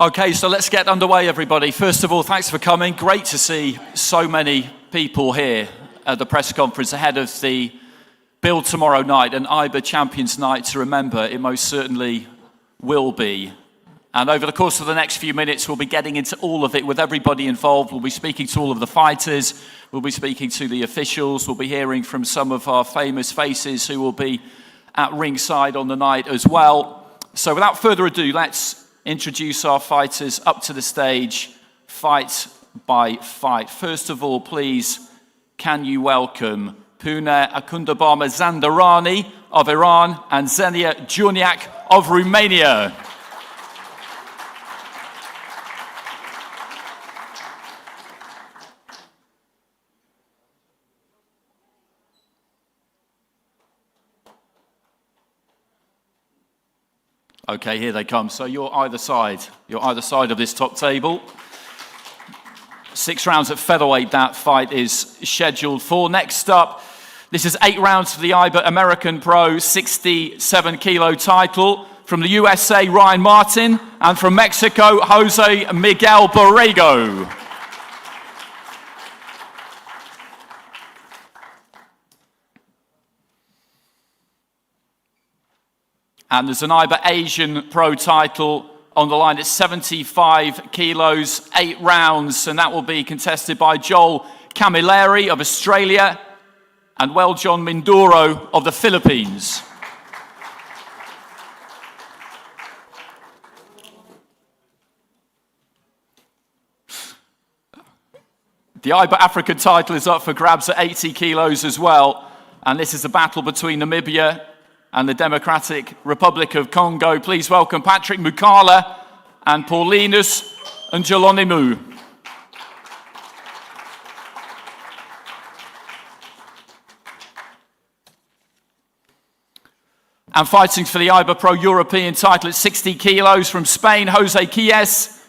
Okay, so let's get underway, everybody. First of all, thanks for coming. Great to see so many people here at the press conference ahead of the build tomorrow night, an IBA Champions Night to remember. It most certainly will be. And over the course of the next few minutes, we'll be getting into all of it with everybody involved. We'll be speaking to all of the fighters. We'll be speaking to the officials. We'll be hearing from some of our famous faces who will be at ringside on the night as well. So without further ado, let's introduce our fighters up to the stage, fight by fight. First of all, please, can you welcome Puneh Akhundtabarmazandarani of Iran and Xenia Jorneac of Romania. Okay, here they come. So you're either side of this top table. 6 rounds at featherweight, that fight is scheduled for. Next up, this is 8 rounds for the IBA American Pro 67 kilo title. From the USA, Ryan Martin, and from Mexico, Jose Miguel Borrego. And there's an IBA Asian Pro title on the line at 75 kilos, 8 rounds, and that will be contested by Joel Camilleri of Australia and Weljon Mindoro of the Philippines. The IBA African title is up for grabs at 80 kilos as well, and this is a battle between Namibia and the Democratic Republic of Congo. Please welcome Patrick Mukala and Paulinus Ndjolonimu. And fighting for the IBA Pro European title at 60 kilos from Spain, Jose Quiles,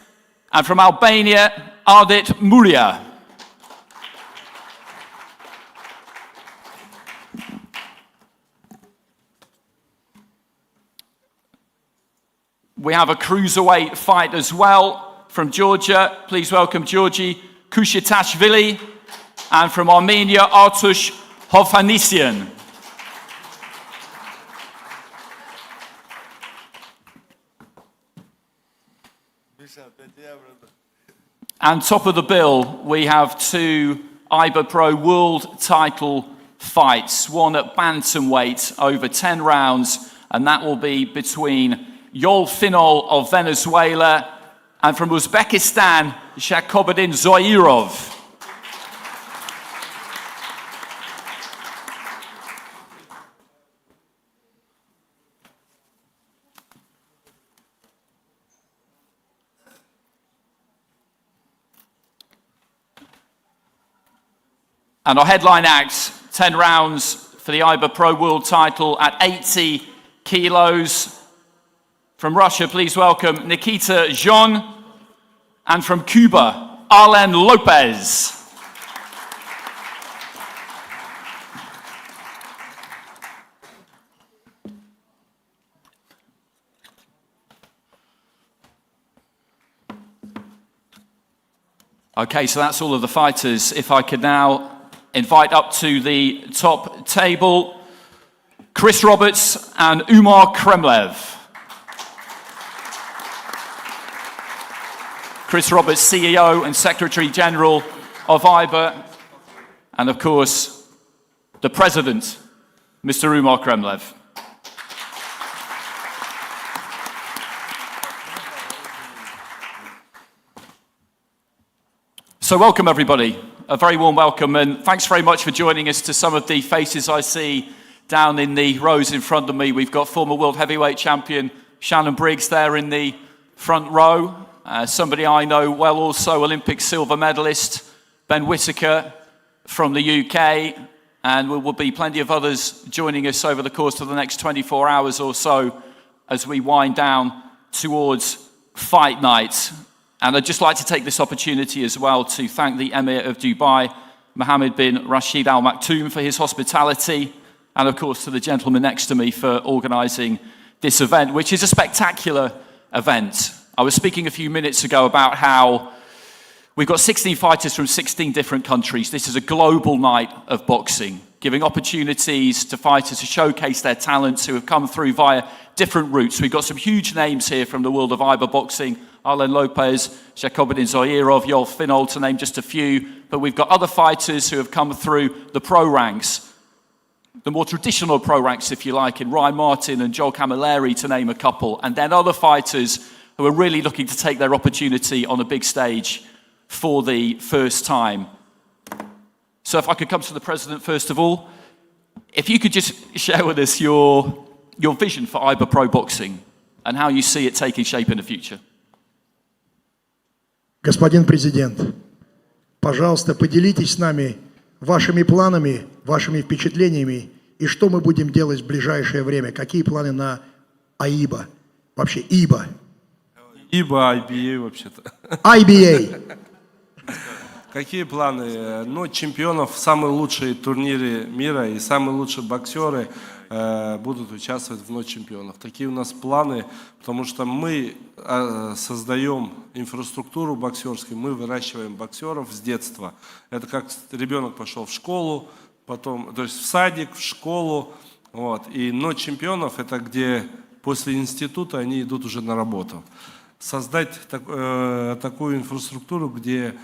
and from Albania, Ardit Murja. We have a cruiserweight fight as well from Georgia. Please welcome Georgii Kushitashvili, and from Armenia, Artush Hovhannisyan. And top of the bill, we have 2 IBA Pro World title fights. One at bantamweight over 10 rounds, and that will be between Yoel Finol of Venezuela, and from Uzbekistan, Shakhobidin Zoirov. And our headline act, 10 rounds for the IBA Pro World title at 80 kilos. From Russia, please welcome Nikita Jean, and from Cuba, Arlen Lopez. Okay, so that's all of the fighters. If I could now invite up to the top table, Chris Roberts and Umar Kremlev. Chris Roberts, CEO and Secretary General of IBA, and of course, the President, Mr. Umar Kremlev. So welcome everybody, a very warm welcome, and thanks very much for joining us. To some of the faces I see down in the rows in front of me, we've got former World Heavyweight Champion Shannon Briggs there in the front row. Somebody I know well also, Olympic silver medalist Ben Whittaker from the UK, and there will be plenty of others joining us over the course of the next 24 hours or so as we wind down towards fight night. And I'd just like to take this opportunity as well to thank the Emir of Dubai, Mohammed bin Rashid Al Maktoum, for his hospitality, and of course to the gentleman next to me for organising this event, which is a spectacular event. I was speaking a few minutes ago about how we've got 16 fighters from 16 different countries. This is a global night of boxing, giving opportunities to fighters to showcase their talents who have come through via different routes. We've got some huge names here from the world of IBA boxing: Arlen, Lopez, Shakhobidin, Zoirov, Yoel, Finol, to name just a few. But we've got other fighters who have come through the pro ranks, the more traditional pro ranks, if you like, in Ryan Martin and Joel Camilleri, to name a couple. And then other fighters who are really looking to take their opportunity on a big stage for the first time. So if I could come to the President first of all, if you could just share with us your vision for IBA Pro Boxing and how you see it taking shape in the future. Господин президент, пожалуйста, поделитесь с нами вашими планами, вашими впечатлениями и что мы будем делать в ближайшее время. Какие планы на АИБА? Вообще ИБА. IBA, IBA вообще-то. IBA. Какие планы? Ну, чемпионов в самые лучшие турниры мира и самые лучшие боксеры будут участвовать в Ночь чемпионов. Такие у нас планы, потому что мы создаем инфраструктуру боксерскую, мы выращиваем боксеров с детства. Это как ребенок пошел в школу, потом, то есть в садик, в школу. Вот. И Ночь чемпионов — это где после института они идут уже на работу. Создать такую инфраструктуру, где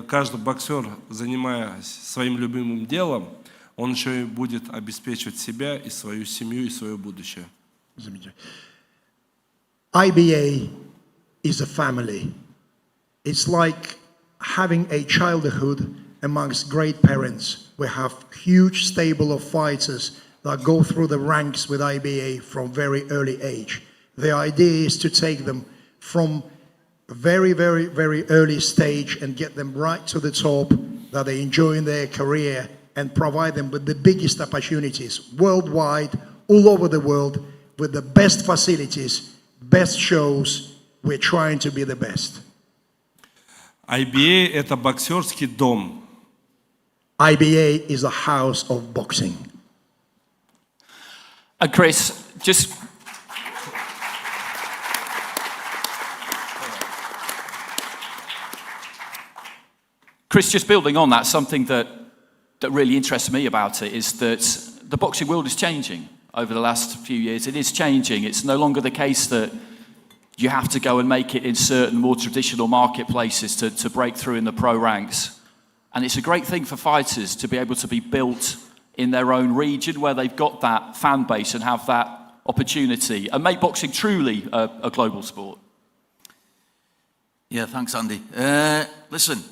каждый боксер, занимаясь своим любимым делом, он еще и будет обеспечивать себя и свою семью и свое будущее. IBA is a family. It's like having a childhood amongst great parents. We have huge stable of fighters that go through the ranks with IBA from very early age. The idea is to take them from a very, very, very early stage and get them right to the top, that they enjoy in their career, and provide them with the biggest opportunities worldwide, all over the world, with the best facilities, best shows. We're trying to be the best. IBA — это боксерский дом. IBA is a house of boxing. And Chris, just building on that, something that really interests me about it is that the boxing world is changing over the last few years. It is changing. It's no longer the case that you have to go and make it in certain more traditional marketplaces to break through in the pro ranks. And it's a great thing for fighters to be able to be built in their own region where they've got that fan base and have that opportunity and make boxing truly a global sport. Yeah, thanks, Andy. Listen,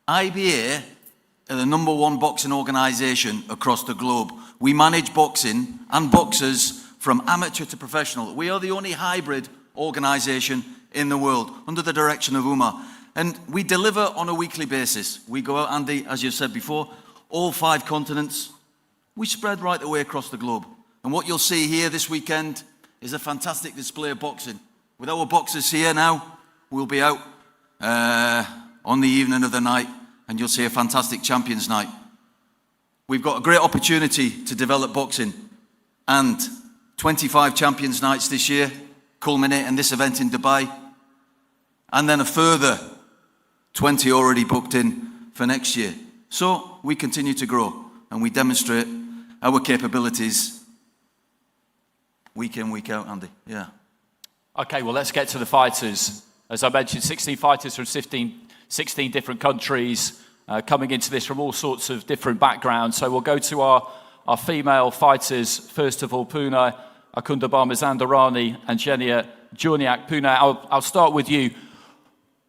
IBA are the #1 boxing organisation across the globe. We manage boxing and boxers from amateur to professional. We are the only hybrid organisation in the world under the direction of Umar. And we deliver on a weekly basis. We go out, Andy, as you've said before, all 5 continents. We spread right the way across the globe. And what you'll see here this weekend is a fantastic display of boxing. With our boxers here now, we'll be out on the evening of the night, and you'll see a fantastic Champions Night. We've got a great opportunity to develop boxing, and 25 Champions Nights this year, culminating this event in Dubai, and then a further 20 already booked in for next year. So we continue to grow, and we demonstrate our capabilities week in, week out, Andy. Yeah. Okay, well, let's get to the fighters. As I mentioned, 16 fighters from 16 different countries coming into this from all sorts of different backgrounds. So we'll go to our female fighters. First of all, Puneh, Akhundtabarmazandarani, and Xenia, Jorneac. Puneh, I'll start with you.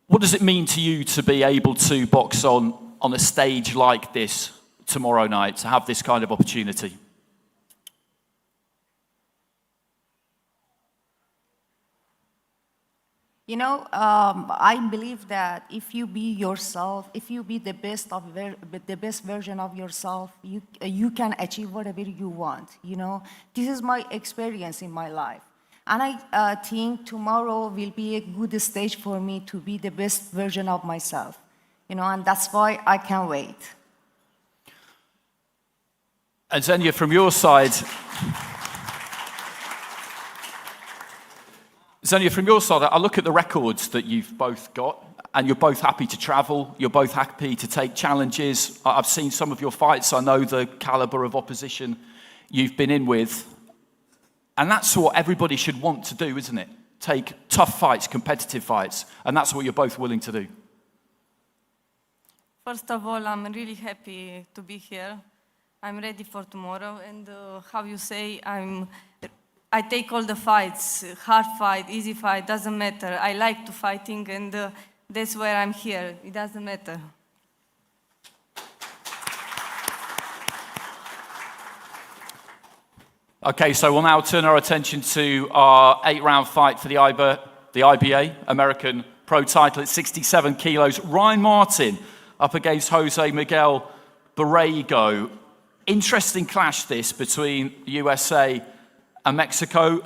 What does it mean to you to be able to box on a stage like this tomorrow night, to have this kind of opportunity? You know, I believe that if you be yourself, if you be the best version of yourself, you can achieve whatever you want. You know, this is my experience in my life, and I think tomorrow will be a good stage for me to be the best version of myself. You know, and that's why I can't wait. And Xenia, from your side. Xenia, from your side, I look at the records that you've both got, and you're both happy to travel, you're both happy to take challenges. I've seen some of your fights, I know the caliber of opposition you've been in with. And that's what everybody should want to do, isn't it? Take tough fights, competitive fights, and that's what you're both willing to do. First of all, I'm really happy to be here. I'm ready for tomorrow, and how you say, I take all the fights, hard fight, easy fight, doesn't matter. I like to fighting, and that's where I'm here. It doesn't matter. Okay, so we'll now turn our attention to our 8-round fight for the IBA, American Pro title at 67 kilos. Ryan Martin up against Jose Miguel Borrego. Interesting clash this between USA and Mexico.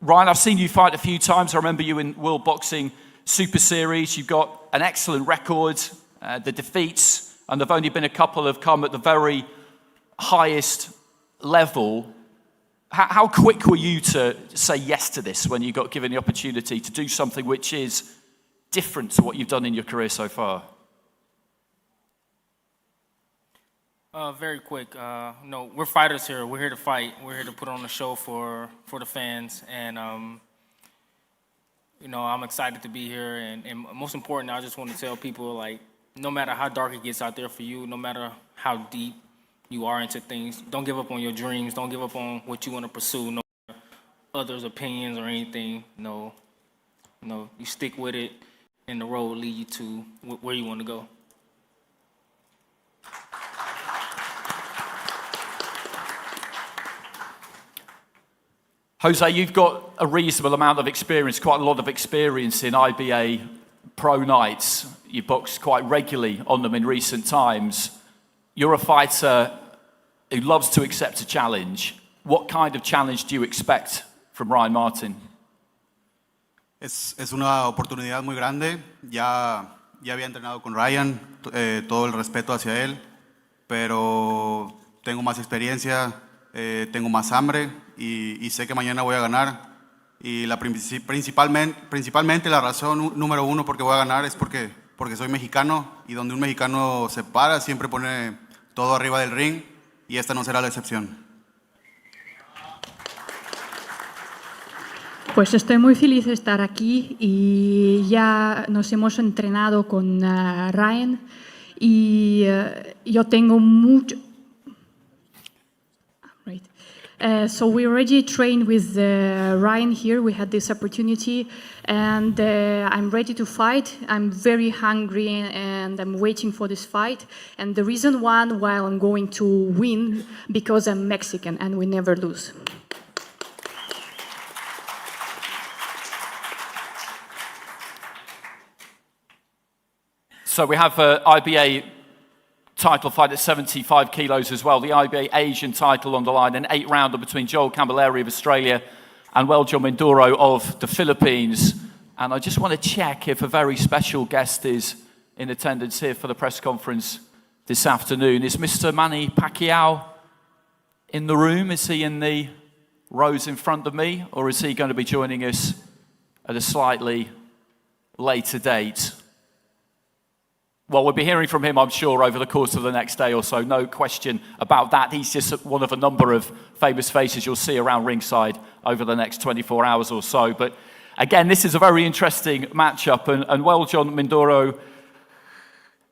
Ryan, I've seen you fight a few times. I remember you in World Boxing Super Series. You've got an excellent record. The defeats, and there've only been a couple, have come at the very highest level. How quick were you to say yes to this when you got given the opportunity to do something which is different to what you've done in your career so far? Very quick. No, we're fighters here. We're here to fight. We're here to put on a show for the fans. And, you know, I'm excited to be here. And most important, I just want to tell people, like, no matter how dark it gets out there for you, no matter how deep you are into things, don't give up on your dreams. Don't give up on what you want to pursue. No matter others' opinions or anything. No, you stick with it, and the road will lead you to where you want to go. Jose, you've got a reasonable amount of experience, quite a lot of experience in IBA pro nights. You boxed quite regularly on them in recent times. You're a fighter who loves to accept a challenge. What kind of challenge do you expect from Ryan Martin? Es una oportunidad muy grande. Ya había entrenado con Ryan, todo el respeto hacia él, pero tengo más experiencia, tengo más hambre y sé que mañana voy a ganar. Y principalmente la razón número uno por qué voy a ganar es porque soy mexicano, y donde un mexicano se para siempre pone todo arriba del ring, y esta no será la excepción. Pues estoy muy feliz de estar aquí, y ya nos hemos entrenado con Ryan, y yo tengo mucho... Right. So we already trained with Ryan here. We had this opportunity, and I'm ready to fight. I'm very hungry, and I'm waiting for this fight. And the reason why I'm going to win, because I'm Mexican and we never lose. So we have an IBA title fight at 75 kilos as well, the IBA Asian title on the line, an 8-rounder between Joel Camilleri of Australia and Weljon Mindoro of the Philippines. And I just want to check if a very special guest is in attendance here for the press conference this afternoon. Is Mr. Manny Pacquiao in the room? Is he in the rows in front of me, or is he going to be joining us at a slightly later date? Well, we'll be hearing from him, I'm sure, over the course of the next day or so. No question about that. He's just one of a number of famous faces you'll see around ringside over the next 24 hours or so. But again, this is a very interesting matchup. And Weljon Mindoro,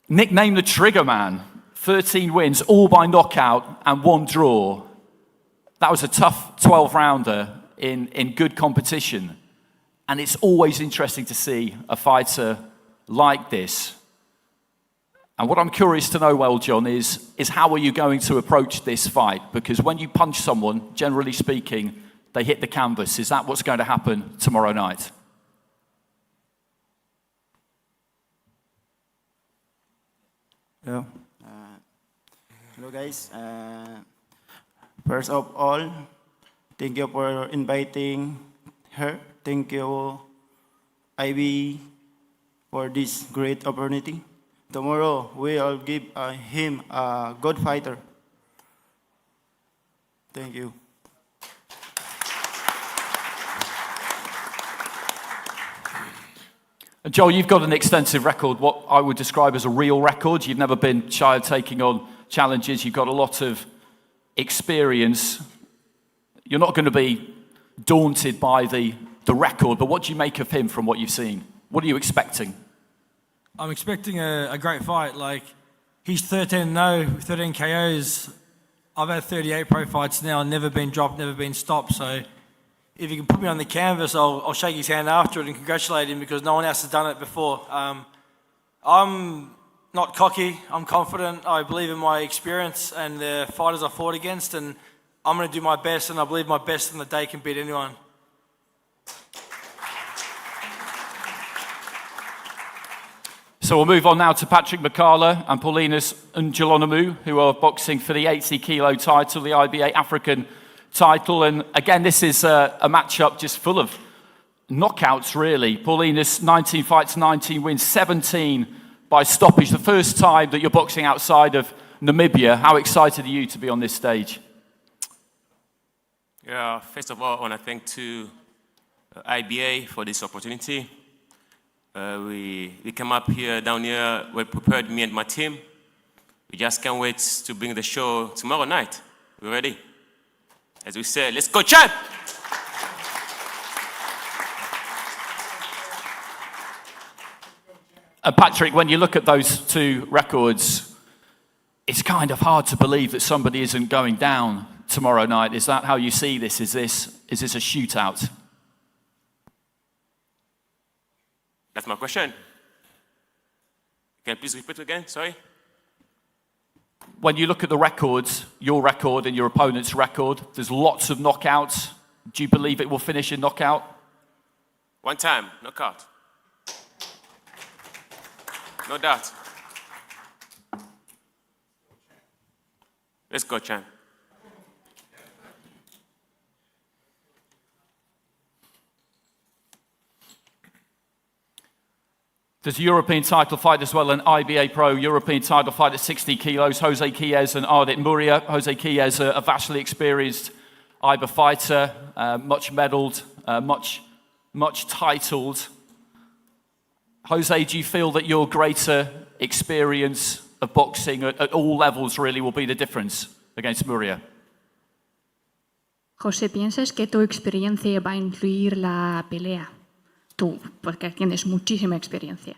nicknamed the Trigger Man, 13 wins, all by knockout and 1 draw. That was a tough 12-rounder in good competition. And it's always interesting to see a fighter like this. And what I'm curious to know, Weljon, is how are you going to approach this fight? Because when you punch someone, generally speaking, they hit the canvas. Is that what's going to happen tomorrow night? Yeah. Hello, guys. First of all, thank you for inviting her. Thank you, IBA, for this great opportunity. Tomorrow, we'll give him a good fighter. Thank you. Joel, you've got an extensive record, what I would describe as a real record. You've never been shy of taking on challenges. You've got a lot of experience. You're not going to be daunted by the record, but what do you make of him from what you've seen? What are you expecting? I'm expecting a great fight. Like, he's 13-0, 13 KOs. I've had 38 pro fights now, never been dropped, never been stopped. So if you can put me on the canvas, I'll shake his hand after it and congratulate him because no one else has done it before. I'm not cocky, I'm confident. I believe in my experience and the fighters I fought against, and I'm going to do my best, and I believe my best in the day can beat anyone. So we'll move on now to Patrick Mukala and Paulinus Ndjolonimu, who are boxing for the 80 kilo title, the IBA African title. And again, this is a matchup just full of knockouts, really. Paulinus, 19 fights, 19 wins, 17 by stoppage. The first time that you're boxing outside of Namibia. How excited are you to be on this stage? Yeah, first of all, I want to thank to IBA for this opportunity. We came up here, down here, we prepared, me and my team. We just can't wait to bring the show tomorrow night. We're ready. As we said, let's go, champ! Patrick, when you look at those two records, it's kind of hard to believe that somebody isn't going down tomorrow night. Is that how you see this? Is this a shootout? That's my question. Can you please repeat again? Sorry? When you look at the records, your record and your opponent's record, there's lots of knockouts. Do you believe it will finish in knockout? One time, knockout. No doubt. Let's go, champ. There's a European title fight as well, an IBA Pro European title fight at 60 kilos. Jose Quiles and Ardit Murja. Jose Quiles, a vastly experienced IBA fighter, much medalled, much titled. Jose, do you feel that your greater experience of boxing at all levels really will be the difference against Murja? José, ¿piensas que tu experiencia va a influir la pelea? Tú, porque tienes muchísima experiencia.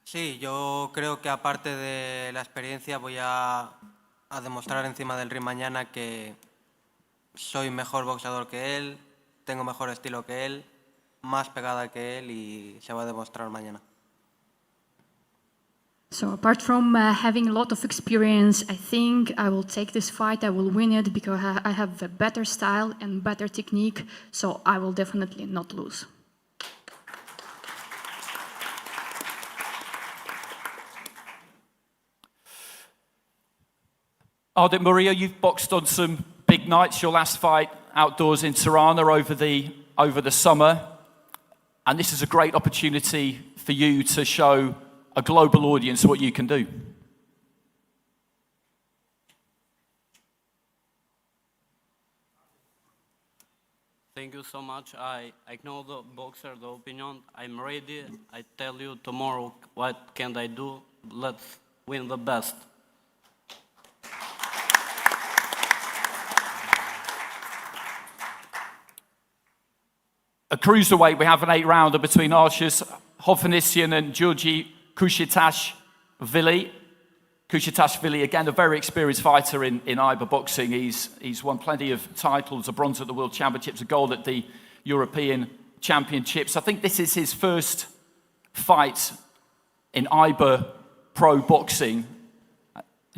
Sí, yo creo que aparte de la experiencia voy a demostrar encima del ring mañana que soy mejor boxeador que él, tengo mejor estilo que él, más pegada que él y se va a demostrar mañana. So apart from having a lot of experience, I think I will take this fight, I will win it because I have a better style and better technique, so I will definitely not lose. Ardit Murja, you've boxed on some big nights. Your last fight outdoors in Tirana over the summer. And this is a great opportunity for you to show a global audience what you can do. Thank you so much. I know the boxer, the opinion. I'm ready. I tell you tomorrow what can I do. Let's win the best. A cruiserweight, we have an 8-rounder between Artush, Hovhannisyan and Georgii Kushitashvili. Kushitashvili, again, a very experienced fighter in IBA boxing. He's won plenty of titles, a bronze at the World Championships, a gold at the European Championships. I think this is his first fight in IBA pro boxing.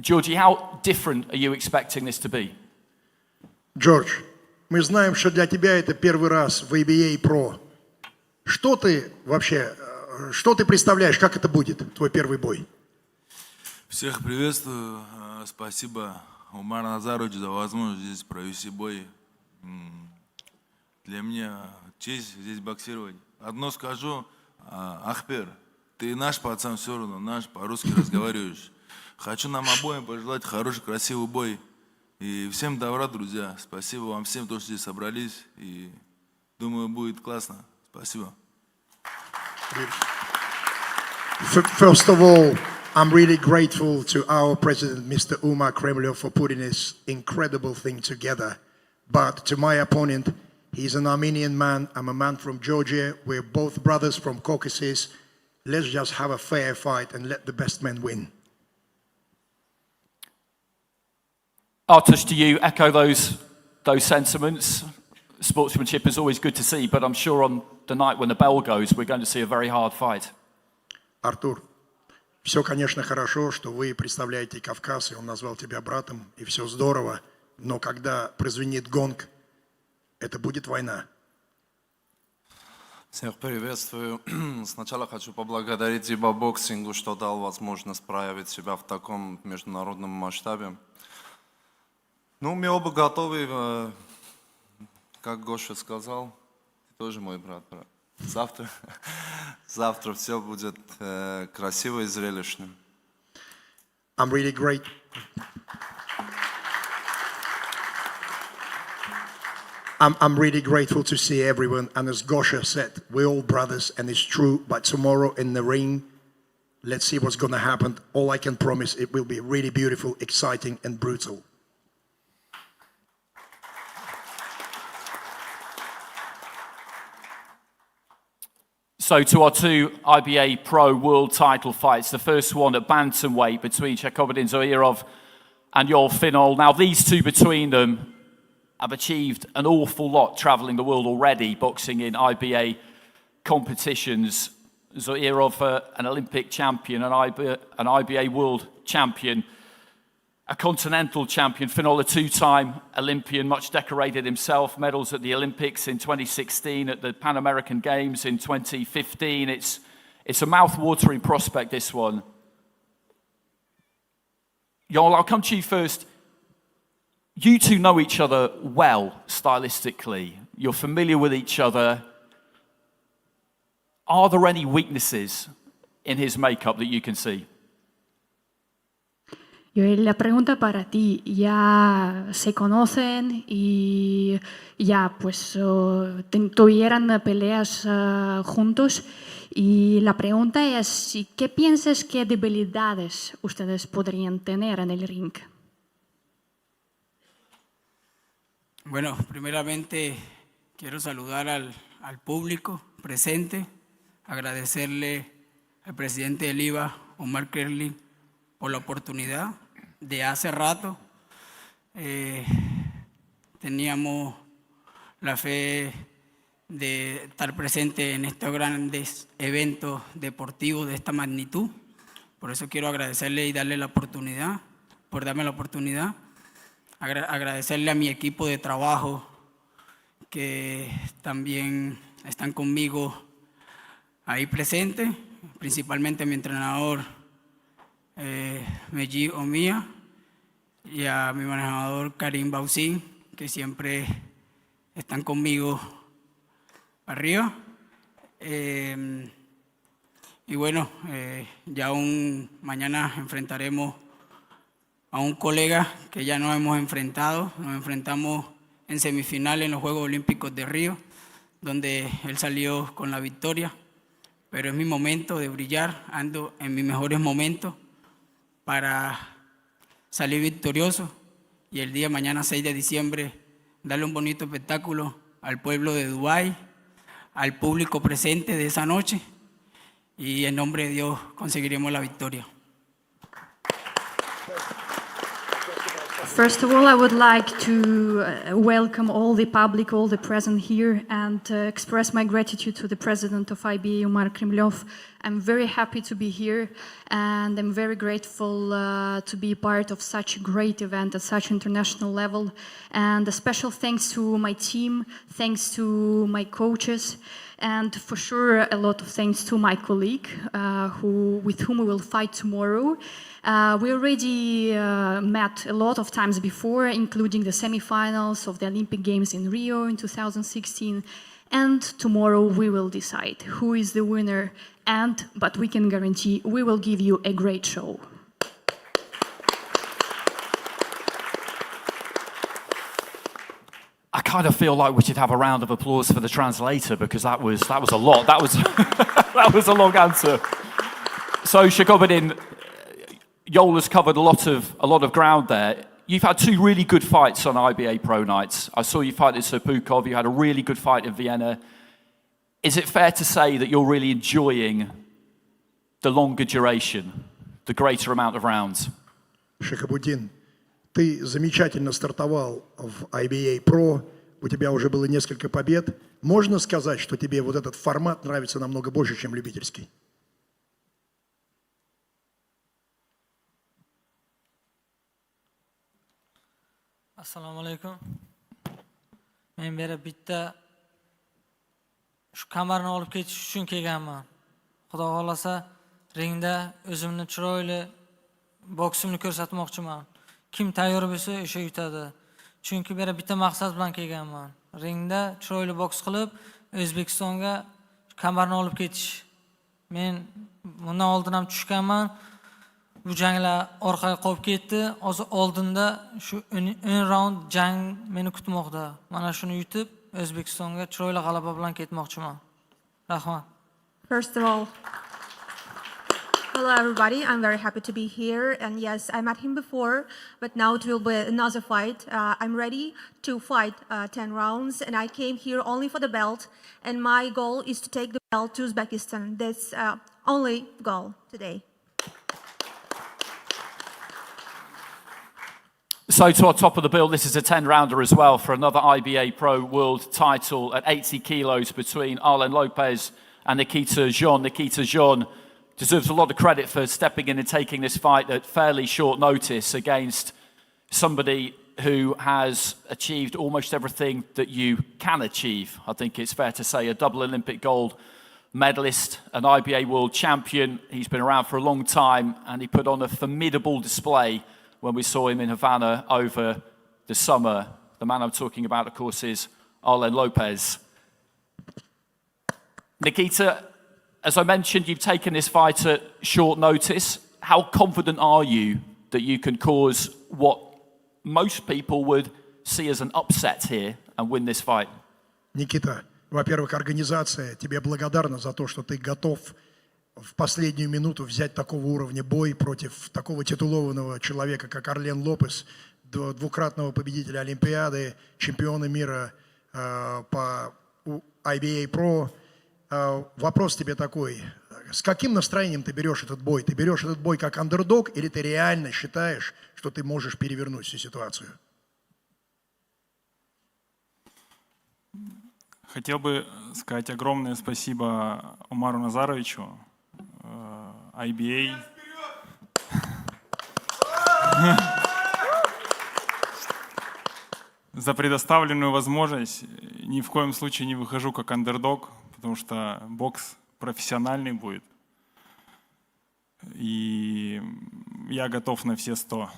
Georgii, how different are you expecting this to be? George, мы знаем, что для тебя это первый раз в IBA Pro. Что ты вообще, что ты представляешь, как это будет, твой первый бой? Всех приветствую. Спасибо, Умар Назарович, за возможность здесь провести бой. Для меня честь здесь боксировать. Одно скажу, Ахпер, ты наш пацан все равно, наш, по-русски разговариваешь. Хочу нам обоим пожелать хороший, красивый бой. И всем добра, друзья. Спасибо вам всем, кто здесь собрались. И думаю, будет классно. Спасибо. First of all, I'm really grateful to our president, Mr. Umar Kremlov, for putting this incredible thing together. But to my opponent, he's an Armenian man. I'm a man from Georgia. We're both brothers from Caucasus. Let's just have a fair fight and let the best man win. Artush, do you echo those sentiments? Sportsmanship is always good to see, but I'm sure on the night when the bell goes, we're going to see a very hard fight. Артур, все, конечно, хорошо, что вы представляете Кавказ, и он назвал тебя братом, и все здорово, но когда прозвенит гонг, это будет война. Всех приветствую. Сначала хочу поблагодарить IBA боксингу, что дал возможность проявить себя в таком международном масштабе. Ну, мы оба готовы, как Гоша сказал, ты тоже мой брат. Завтра все будет красиво и зрелищно. I'm really great. I'm really grateful to see everyone, and as Gosha said, we're all brothers, and it's true, but tomorrow in the ring, let's see what's going to happen. All I can promise, it will be really beautiful, exciting, and brutal. So to our two IBA Pro World title fights, the first one at bantamweight between Shakhobidin, Zoirov and Yoel Finol. Now these two between them have achieved an awful lot travelling the world already, boxing in IBA competitions. Zoirov, an Olympic champion, an IBA world champion, a continental champion. Finol, a two-time Olympian, much decorated himself, medals at the Olympics in 2016, at the Pan American Games in 2015. It's a mouth-watering prospect, this one. Yoel, I'll come to you first. You two know each other well, stylistically. You're familiar with each other. Are there any weaknesses in his makeup that you can see? Yoel, la pregunta para ti. Ya se conocen y ya pues tuvieran peleas juntos. Y la pregunta es, ¿qué piensas qué debilidades ustedes podrían tener en el ring? Bueno, primeramente quiero saludar al público presente, agradecerle al presidente del IBA, Umar Kremlov, por la oportunidad. De hace rato teníamos la fe de estar presente en estos grandes eventos deportivos de esta magnitud. Por eso quiero agradecerle y darle la oportunidad, por darme la oportunidad. Agradecerle a mi equipo de trabajo que también están conmigo ahí presentes, principalmente a mi entrenador Miguel y a mi manejador Karim Bausín, que siempre están conmigo arriba. Y bueno, ya mañana enfrentaremos a un colega que ya nos hemos enfrentado. Nos enfrentamos en semifinal en los Juegos Olímpicos de Río, donde él salió con la victoria. Pero es mi momento de brillar, ando en mis mejores momentos para salir victorioso y el día mañana 6 de diciembre darle un bonito espectáculo al pueblo de Dubái, al público presente de esa noche, y en nombre de Dios conseguiremos la victoria. First of all, I would like to welcome all the public, all the present here, and express my gratitude to the president of IBA, Umar Kremlov. I'm very happy to be here, and I'm very grateful to be part of such a great event at such international level. And a special thanks to my team, thanks to my coaches, and for sure a lot of thanks to my colleague with whom we will fight tomorrow. We already met a lot of times before, including the semifinals of the Olympic Games in Rio in 2016. And tomorrow we will decide who is the winner, but we can guarantee we will give you a great show. I kind of feel like we should have a round of applause for the translator because that was a lot. That was that was a long answer. So Shakhobidin, Yoel has covered a lot of ground there. You've had two really good fights on IBA Pro Nights. I saw you fight at Serpukhov. You had a really good fight in Vienna. Is it fair to say that you're really enjoying the longer duration, the greater amount of rounds? Shakhobidin, ты замечательно стартовал в IBA Pro, у тебя уже было несколько побед. Можно сказать, что тебе вот этот формат нравится намного больше, чем любительский? Assalomu alaykum. Men bu yerga bitta shu kamarni olib ketish uchun kelganman. Xudo xolasa ringda o'zimni chiroyli boksimni ko'rsatmoqchiman. Kim tayyor bo'lsa o'sha yutadi. Chunki bu yerga bitta maqsad bilan kelganman. Ringda chiroyli boks qilib O'zbekistonga kamarni olib ketish. Men bundan oldin ham tushganman. Bu janglar orqaga qolib ketdi. Hozir oldinda shu 10 raund jang meni kutmoqda. Mana shuni yutib O'zbekistonga chiroyli g'alaba bilan ketmoqchiman. Rahmat. First of all, hello everybody. I'm very happy to be here. And yes, I met him before, but now it will be another fight. I'm ready to fight 10 rounds, and I came here only for the belt. And my goal is to take the belt to Uzbekistan. That's only goal today. So to our top of the bill, this is a 10-rounder as well for another IBA Pro World title at 80 kilos between Arlen Lopez and Nikita. Nikita deserves a lot of credit for stepping in and taking this fight at fairly short notice against somebody who has achieved almost everything that you can achieve. I think it's fair to say a double Olympic gold medalist, an IBA World Champion. He's been around for a long time and he put on a formidable display when we saw him in Havana over the summer. The man I'm talking about, of course, is Arlen Lopez. Nikita, as I mentioned, you've taken this fight at short notice. How confident are you that you can cause what most people would see as an upset here and win this fight? Никита, во-первых, организация тебе благодарна за то, что ты готов в последнюю минуту взять такого уровня бой против такого титулованного человека, как Арлен Лопес, двукратного победителя Олимпиады, чемпиона мира по IBA Pro. Вопрос тебе такой: с каким настроением ты берешь этот бой? Ты берешь этот бой как андердог или ты реально считаешь, что ты можешь перевернуть всю ситуацию? Хотел бы сказать огромное спасибо Умару Назаровичу, IBA. За предоставленную возможность. Ни в коем случае не выхожу как андердог, потому что бокс профессиональный будет. И я готов на все 100.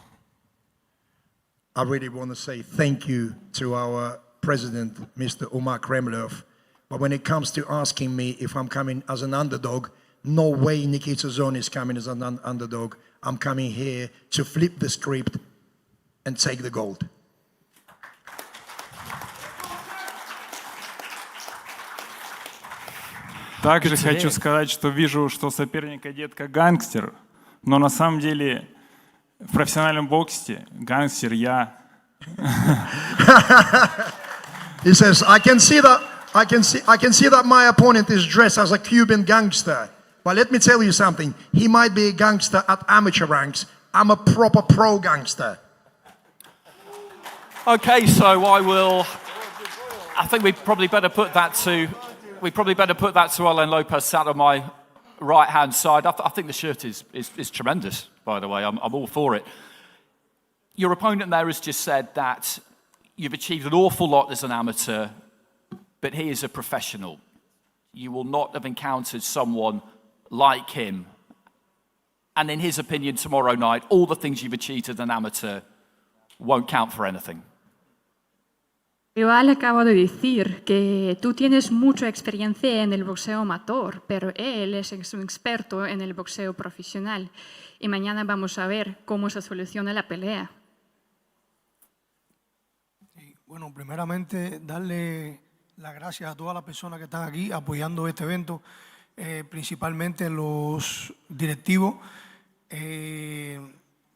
I really want to say thank you to our president, Mr. Umar Kremlov. But when it comes to asking me if I'm coming as an underdog, no way Nikita Zon is coming as an underdog. I'm coming here to flip the script and take the gold. Также хочу сказать, что вижу, что соперник одет как гангстер, но на самом деле в профессиональном боксе гангстер я. He says, I can see that my opponent is dressed as a Cuban gangster. But let me tell you something. He might be a gangster at amateur ranks. I'm a proper pro gangster. Okay, so I think we probably better put that to Arlen Lopez, sat on my right-hand side. I think the shirt is tremendous, by the way. I'm all for it. Your opponent there has just said that you've achieved an awful lot as an amateur, but he is a professional. You will not have encountered someone like him. And in his opinion, tomorrow night, all the things you've achieved as an amateur won't count for anything. Rival acaba de decir que tú tienes mucha experiencia en el boxeo amateur, pero él es un experto en el boxeo profesional. Y mañana vamos a ver cómo se soluciona la pelea. Bueno, primeramente darle las gracias a todas las personas que están aquí apoyando este evento, principalmente los directivos.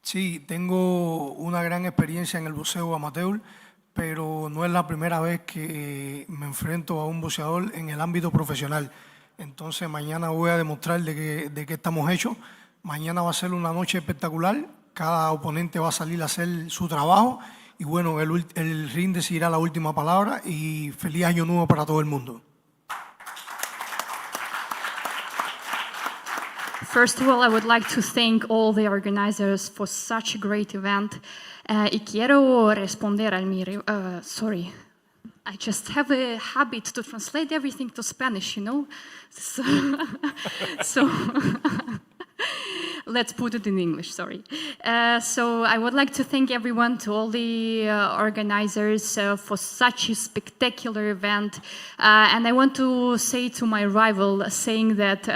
Sí, tengo una gran experiencia en el boxeo amateur, pero no es la primera vez que me enfrento a un boxeador en el ámbito profesional. Entonces mañana voy a demostrar de qué estamos hechos. Mañana va a ser una noche espectacular. Cada oponente va a salir a hacer su trabajo. Y bueno, el ring decidirá la última palabra. Y feliz año nuevo para todo el mundo. First of all, I would like to thank all the organizers for such a great event. Y quiero responder al sorry. I just have a habit to translate everything to Spanish, you know? So let's put it in English, sorry. So I would like to thank everyone, to all the organizers for such a spectacular event. And I want to say to my rival, saying that,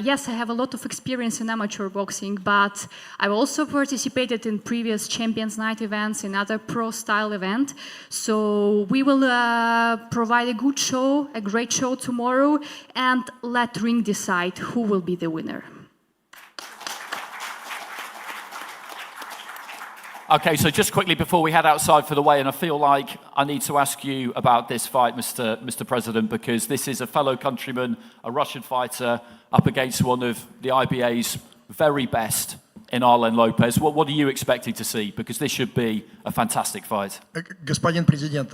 yes, I have a lot of experience in amateur boxing, but I've also participated in previous Champions Night events, in other pro-style events. So we will provide a good show, a great show tomorrow, and let ring decide who will be the winner. Okay, so just quickly before we head outside for the weigh-in, I feel like I need to ask you about this fight, Mr. President, because this is a fellow countryman, a Russian fighter, up against one of the IBA's very best in Arlen Lopez. What are you expecting to see? Because this should be a fantastic fight. Господин президент,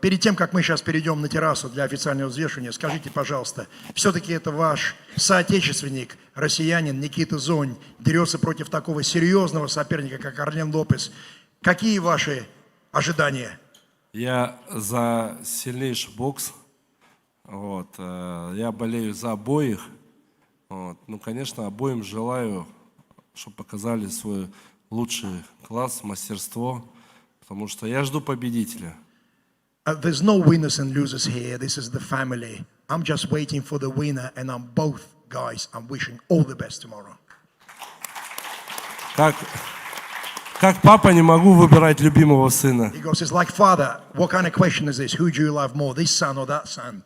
перед тем, как мы сейчас перейдем на террасу для официального взвешивания, скажите, пожалуйста, все-таки это ваш соотечественник, россиянин Никита Зонь, дерется против такого серьезного соперника, как Арлен Лопес. Какие ваши ожидания? Я за сильнейший бокс. Вот. Я болею за обоих. Вот. Ну, конечно, обоим желаю, чтобы показали свой лучший класс, мастерство, потому что я жду победителя. There's no winners and losers here. This is the family. I'm just waiting for the winner, and I'm both guys. I'm wishing all the best tomorrow. Как папа не могу выбирать любимого сына. He goes, it's like, father, what kind of question is this? Who do you love more, this son or that son?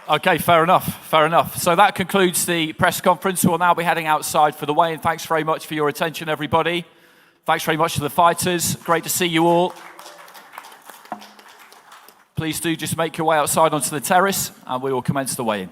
Okay, fair enough, fair enough. So that concludes the press conference. We'll now be heading outside for the weigh-in. Thanks very much for your attention, everybody. Thanks very much to the fighters. Great to see you all. Please do just make your way outside onto the terrace, and we will commence the weigh-in.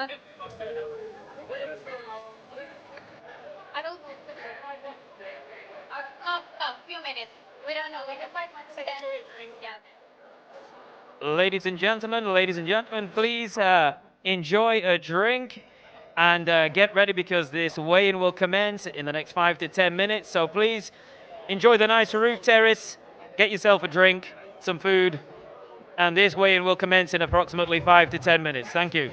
I don't know. A few minutes. We don't know. We can find one second. Yeah. Ladies and gentlemen, please enjoy a drink and get ready because this weigh-in will commence in the next 5 to 10 minutes. So please enjoy the nice roof terrace, get yourself a drink, some food, and this weigh-in will commence in approximately 5 to 10 minutes. Thank you.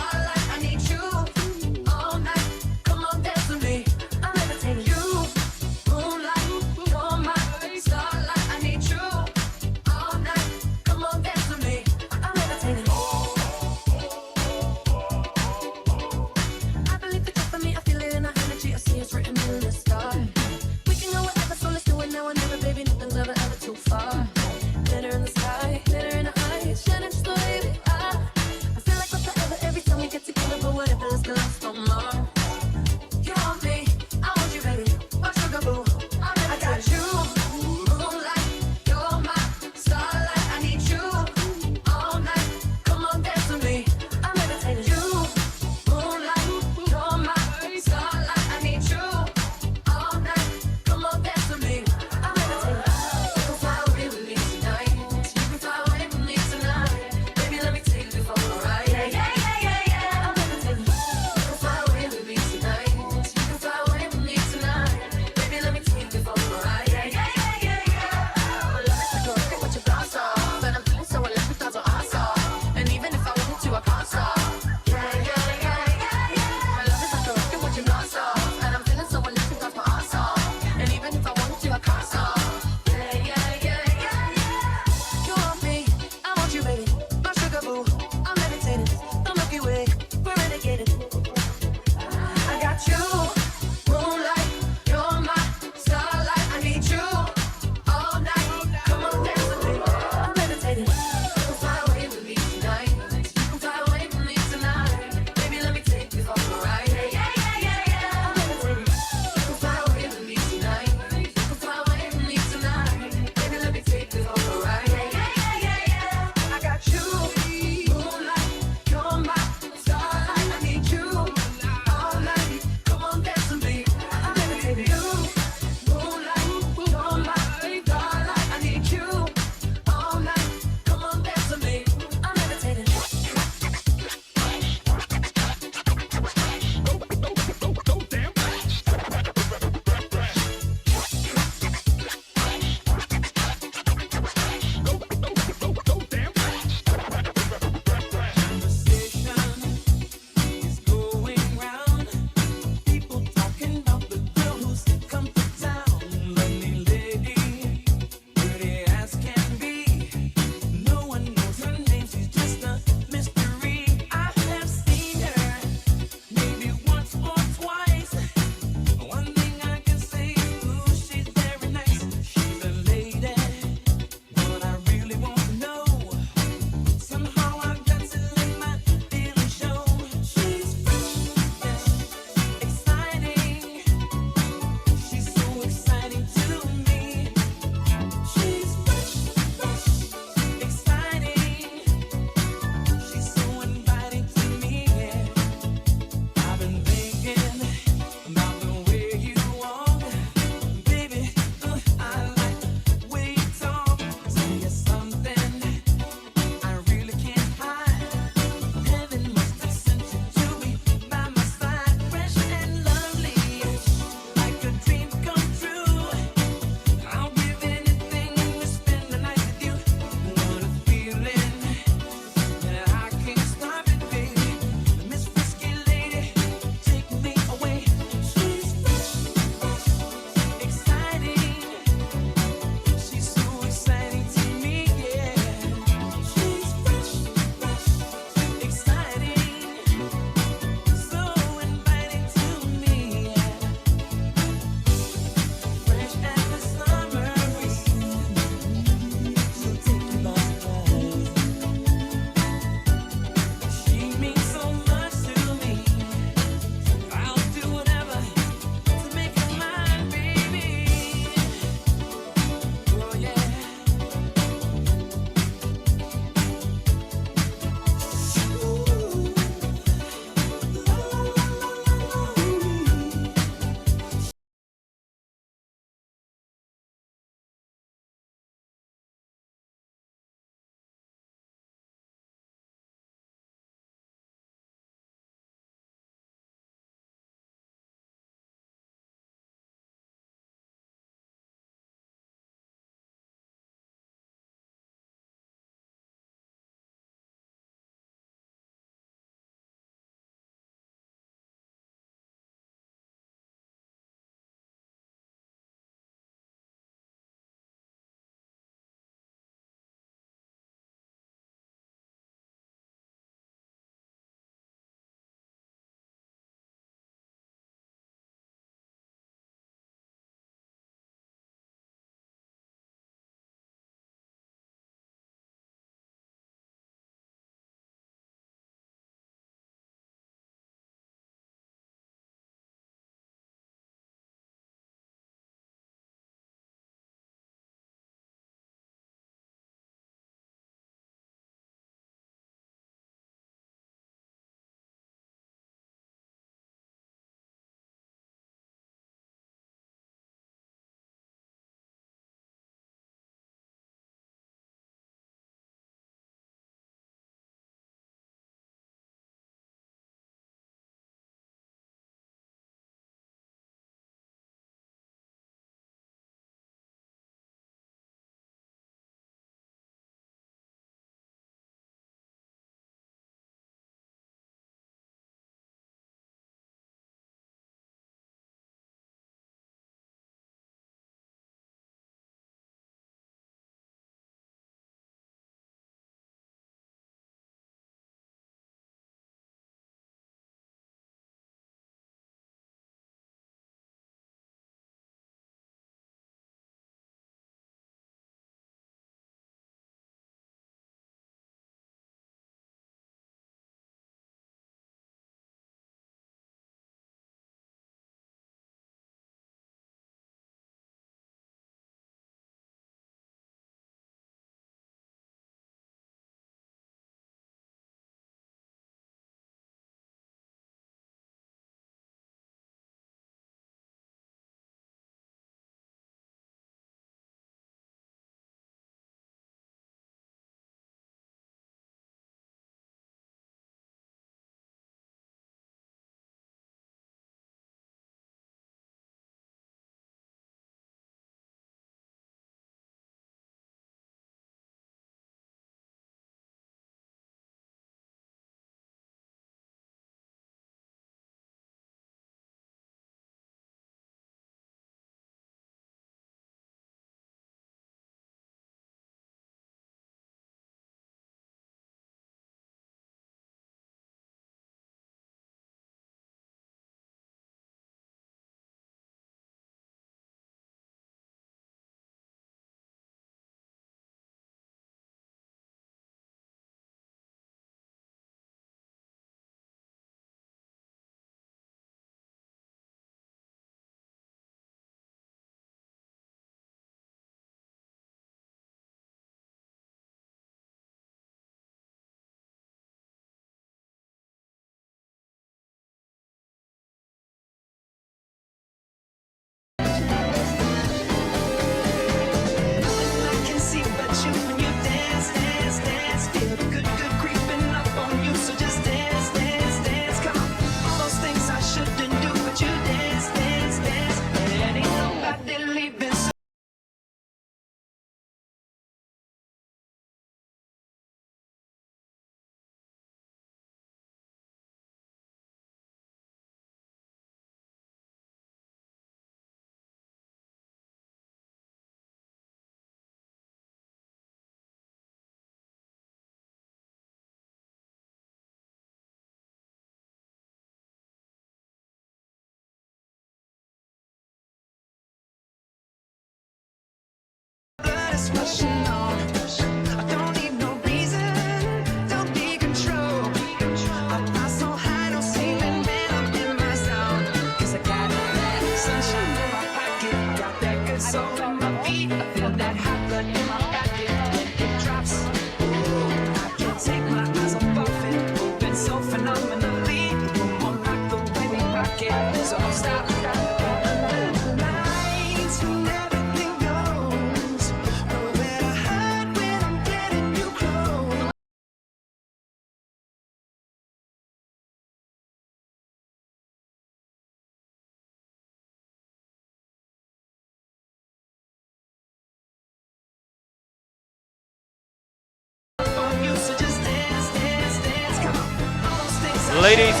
Ladies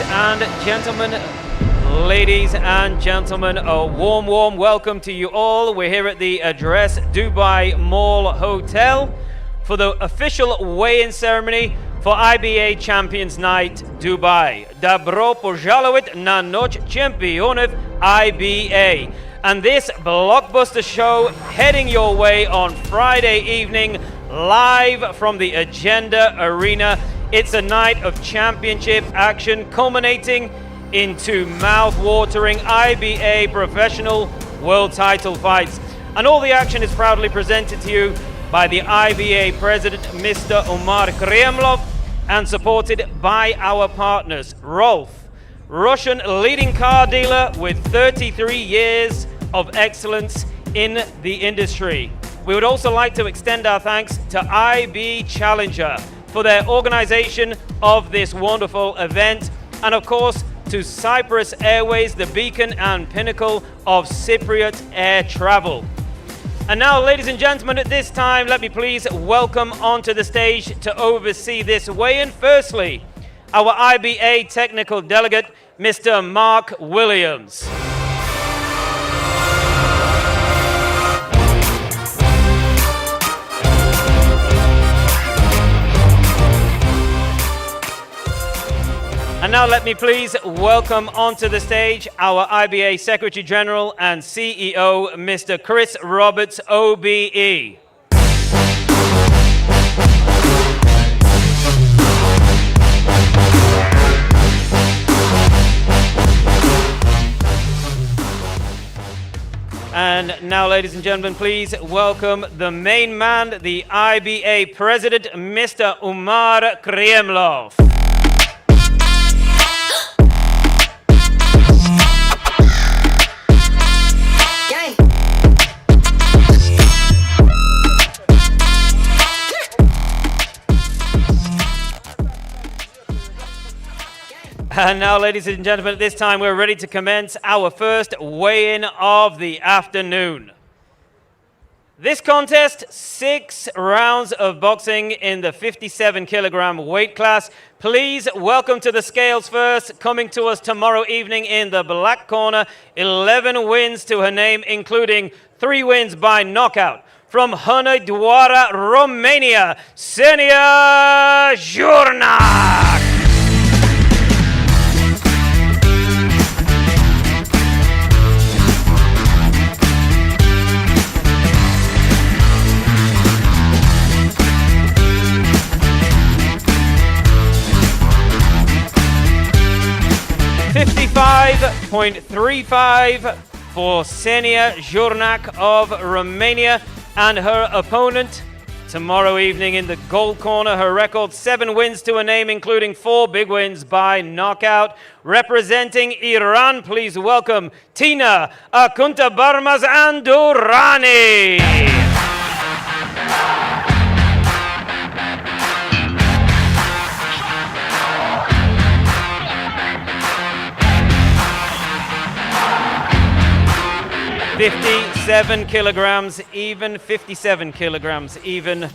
and gentlemen, a warm welcome to you all. We're here at the Address Dubai Mall Hotel for the official weigh-in ceremony for IBA Champions Night Dubai. Добро пожаловать на Ночь чемпионов IBA. And this blockbuster show heading your way on Friday evening, live from the Agenda Arena. It's a night of championship action culminating into mouth-watering IBA professional world title fights. And all the action is proudly presented to you by the IBA president, Mr. Umar Kremlov, and supported by our partners, Rolf, Russian leading car dealer with 33 years of excellence in the industry. We would also like to extend our thanks to IB Challenger for their organization of this wonderful event, and of course to Cyprus Airways, the beacon and pinnacle of Cypriot air travel. And now, ladies and gentlemen, at this time, let me please welcome onto the stage to oversee this weigh-in, firstly, our IBA technical delegate, Mr. Mark Williams. And now let me please welcome onto the stage our IBA Secretary General and CEO, Mr. Chris Roberts, OBE. And now, ladies and gentlemen, please welcome the main man, the IBA President, Mr. Umar Kremlov. And now, ladies and gentlemen, at this time we're ready to commence our first weigh-in of the afternoon. This contest, 6 rounds of boxing in the 57-kilogram weight class. Please welcome to the scales first, coming to us tomorrow evening in the black corner, 11 wins to her name, including 3 wins by knockout. From Hunedoara, Romania, Xenia Jorneac. .35 for Xenia Jorneac of Romania, and her opponent tomorrow evening in the gold corner, her record 7 wins to her name, including 4 big wins by knockout. Representing Iran, please welcome Tina Akhundtabarmazandarani. even 57 kilograms even,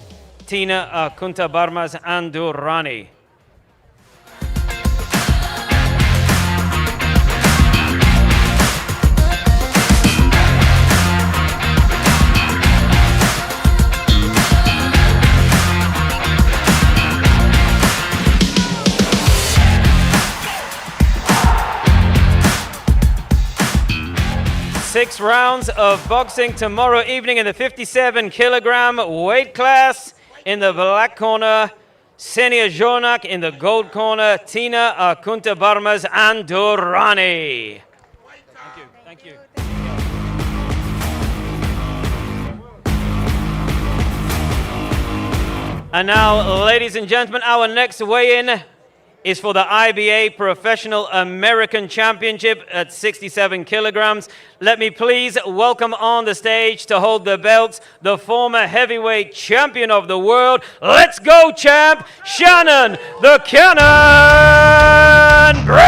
Tina Akhundtabarmazandarani. Six rounds of boxing tomorrow evening in the 57-kilogram weight class. In the black corner, Xenia Jorneac. In the gold corner, Tina Akhundtabarmazandarani. Thank you. And now, ladies and gentlemen, our next weigh-in is for the IBA Professional American Championship at 67 kilograms. Let me please welcome on the stage to hold the belts the former heavyweight champion of the world. Let's go, champ, Shannon the Cannon Briggs!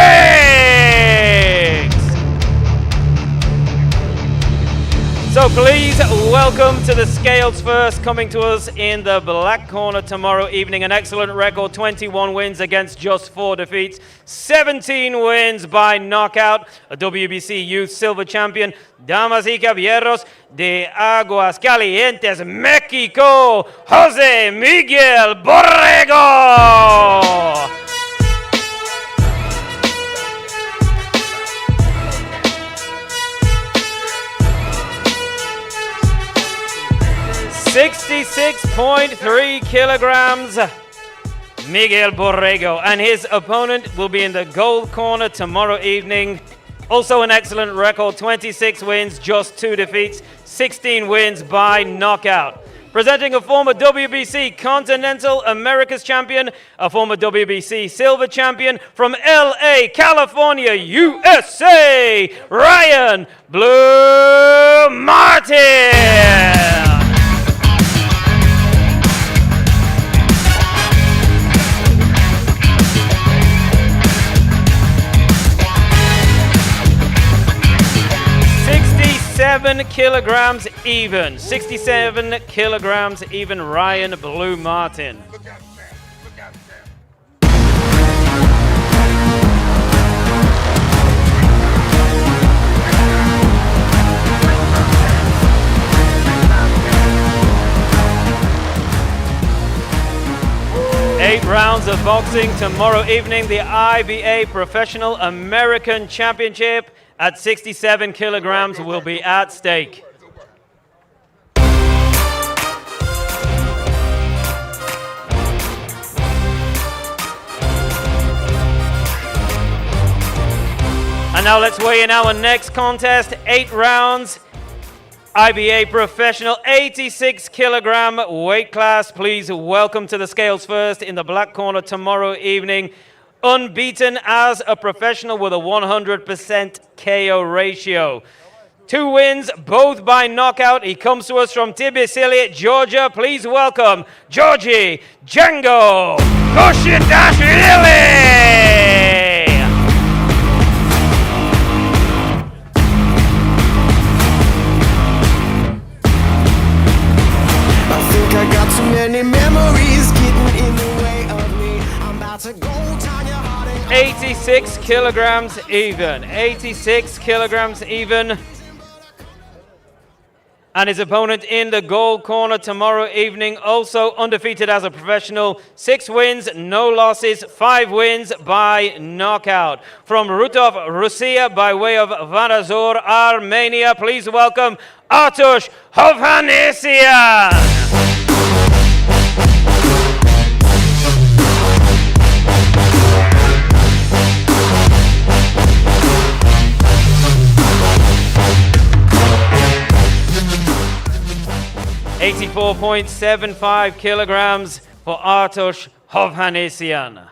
So please welcome to the scales first, coming to us in the black corner tomorrow evening, an excellent record, 21 wins against just 4 defeats, 17 wins by knockout, a WBC Youth Silver Champion, Damas y Caballeros de Aguascalientes, Mexico, Jose Miguel Borrego! 66.3 kilograms, Miguel Borrego, and his opponent will be in the gold corner tomorrow evening. Also an excellent record, 26 wins, just 2 defeats, 16 wins by knockout. Presenting a former WBC Continental Americas champion, a former WBC Silver champion from LA, California, USA, Ryan Blue Martin! Kilograms even. 67 kilograms even, Ryan Blue Martin. Eight rounds of boxing tomorrow evening, the IBA Professional American Championship at 67 kilograms will be at stake. And now let's weigh in our next contest, 8 rounds, IBA Professional, 86 kilogram weight class. Please welcome to the scales first in the black corner tomorrow evening, unbeaten as a professional with a 100% KO ratio. 2 wins, both by knockout. He comes to us from Tbilisi, Georgia. Please welcome Georgii Django Kushitashvili! I think I got too many memories getting in the way of me. I'm about to go. 86 kilograms even. 86 kilograms even. And his opponent in the gold corner tomorrow evening, also undefeated as a professional. 6 wins, no losses, 5 wins by knockout. From Rutov, Russia, by way of Varazor, Armenia, please welcome Artush Hovhannisyan! 84.75 kilograms for Artush Hovhannisyan.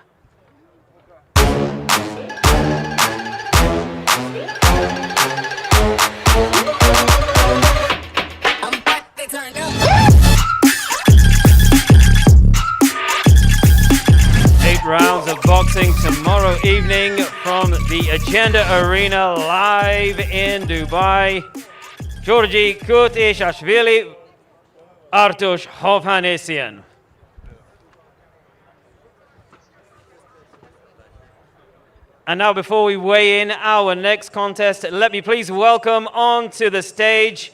Rounds of boxing tomorrow evening from the Agenda Arena live in Dubai. Georgii Kushitashvili, Artush Hovhannisyan. And now before we weigh in our next contest, let me please welcome onto the stage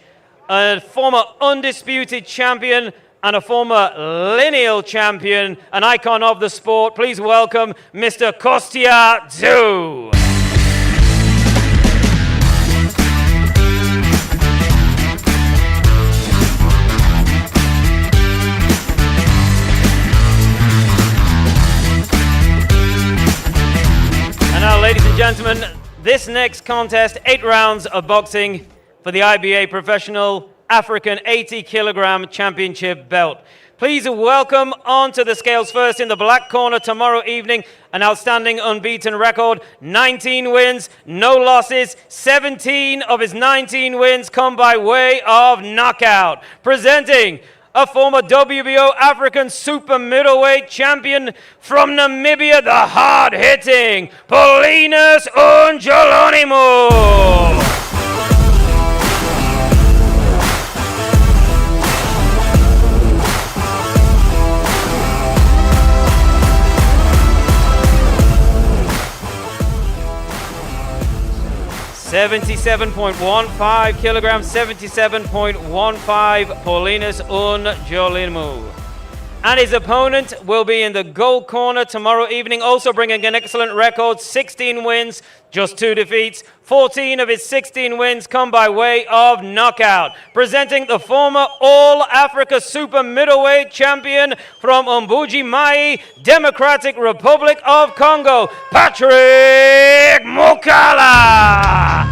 a former undisputed champion and a former lineal champion, an icon of the sport. Please welcome Mr. Kostya Tszyu. And now, ladies and gentlemen, this next contest, 8 rounds of boxing for the IBA Professional African 80 kilogram championship belt. Please welcome onto the scales first in the black corner tomorrow evening, an outstanding unbeaten record, 19 wins, no losses, 17 of his 19 wins come by way of knockout. Presenting a former WBO African super middleweight champion from Namibia, the hard-hitting Paulinus Ndjolonimu. 77.15 kilograms, 77.15 Paulinus Ndjolonimu. And his opponent will be in the gold corner tomorrow evening, also bringing an excellent record, 16 wins, just 2 defeats. 14 of his 16 wins come by way of knockout. Presenting the former All-Africa Super Middleweight champion from Mbuji Mayi, Democratic Republic of Congo, Patrick Mukala.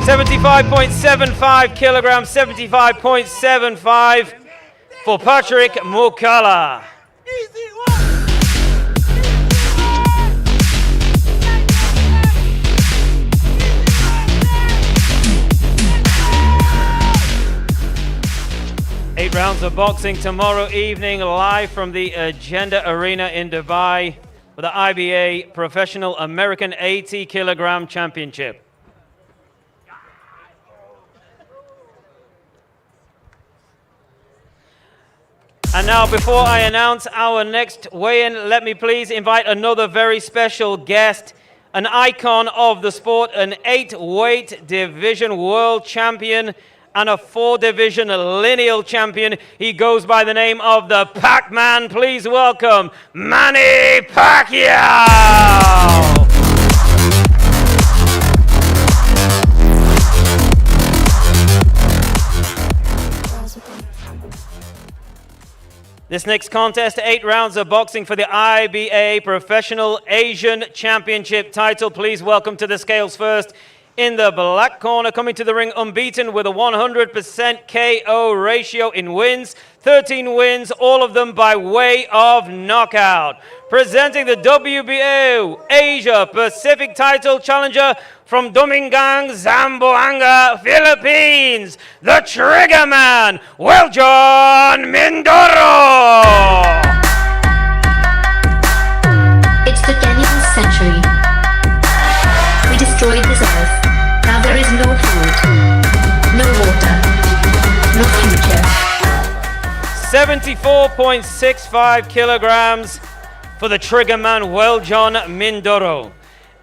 $75.75 kilograms, 75.75 for Patrick Mukala. 8 rounds of boxing tomorrow evening, live from the Agenda Arena in Dubai for the IBA Professional American 80 kilogram championship. And now, before I announce our next weigh-in, let me please invite another very special guest, an icon of the sport, an 8-weight division world champion and a 4-division lineal champion. He goes by the name of the Pac-Man. Please welcome Manny Pacquiao. This next contest, 8 rounds of boxing for the IBA Professional Asian Championship title. Please welcome to the scales first, in the black corner, coming to the ring unbeaten with a 100% KO ratio in wins, 13 wins, all of them by way of knockout. Presenting the WBO Asia Pacific title challenger from Domingang, Zamboanga, Philippines, the Trigger Man, Weljon Mindoro. It's the cannibal century. We destroyed this earth. Now there is no food, no water, no future. 74.65 kilograms for the Trigger Man, Weljon Mindoro.